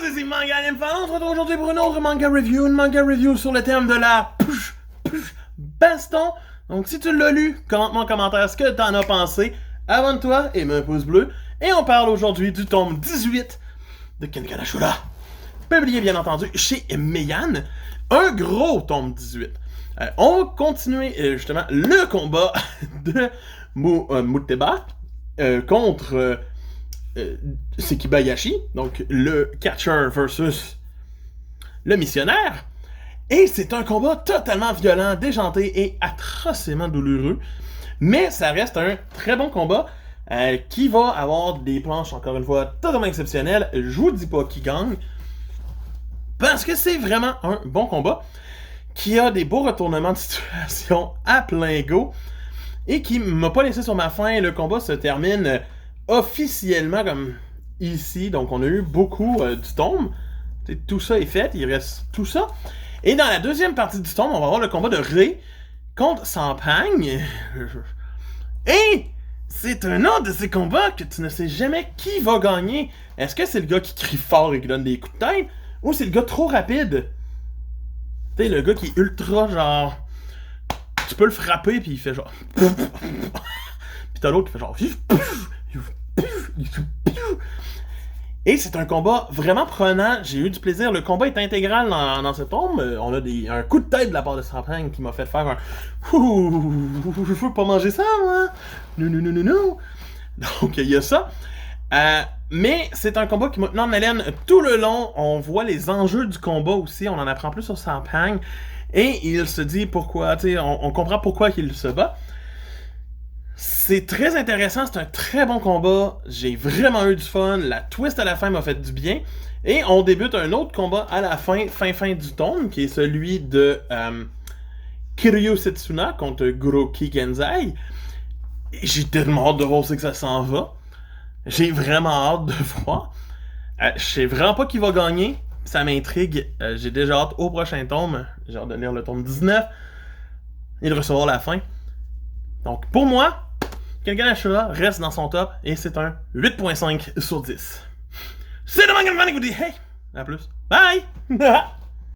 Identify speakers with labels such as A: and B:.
A: ici Manga Anime Fan. On se retrouve aujourd'hui pour une autre manga review, sur le thème de la baston. Donc si tu l'as lu, commente-moi en commentaire ce que t'en as pensé. Abonne-toi et mets un pouce bleu. Et on parle aujourd'hui du tome 18 de Kengan Ashura, publié bien entendu chez Meian. Un gros tome 18. On va continuer justement le combat de Muteba contre Sekibayashi, donc le catcher versus le missionnaire. Et c'est un combat totalement violent, déjanté et atrocement douloureux. Mais ça reste un très bon combat qui va avoir des planches, encore une fois, totalement exceptionnelles. Je vous dis pas qui gagne, parce que c'est vraiment un bon combat qui a des beaux retournements de situation à plein go et qui m'a pas laissé sur ma faim. Le combat se termine officiellement comme ici, donc on a eu beaucoup du tome. Tout ça est fait, il reste tout ça. Et dans la deuxième partie du tome, on va avoir le combat de Rei contre Sampagne. Et c'est un autre de ces combats que tu ne sais jamais qui va gagner. Est-ce que c'est le gars qui crie fort et qui donne des coups de tête, ou c'est le gars trop rapide? Tu sais, le gars qui est ultra genre... Tu peux le frapper puis il fait genre... Puis t'as l'autre qui fait genre... Et c'est un combat vraiment prenant, j'ai eu du plaisir. Le combat est intégral dans ce tome. On a un coup de tête de la part de Sampagne qui m'a fait faire un... Je veux pas manger ça, moi! Non. Donc, il y a ça. Mais c'est un combat qui m'a tenu en haleine tout le long. On voit les enjeux du combat aussi. On en apprend plus sur Sampagne. Et il se dit pourquoi, tu sais, on comprend pourquoi il se bat. C'est très intéressant, c'est un très bon combat. J'ai vraiment eu du fun. La twist à la fin m'a fait du bien. Et on débute un autre combat à la fin du tome, qui est celui de Kiryu Setsuna contre Goroki Genzai. J'ai tellement hâte de voir où c'est que ça s'en va. J'ai vraiment hâte de voir. Je sais vraiment pas qui va gagner. Ça m'intrigue. J'ai déjà hâte au prochain tome. J'ai hâte de lire le tome 19 et de recevoir la fin. Donc pour moi, Kengan Ashura reste dans son top et c'est un 8.5 sur 10. C'est le Manga Fan qui vous dit hey, à plus. Bye!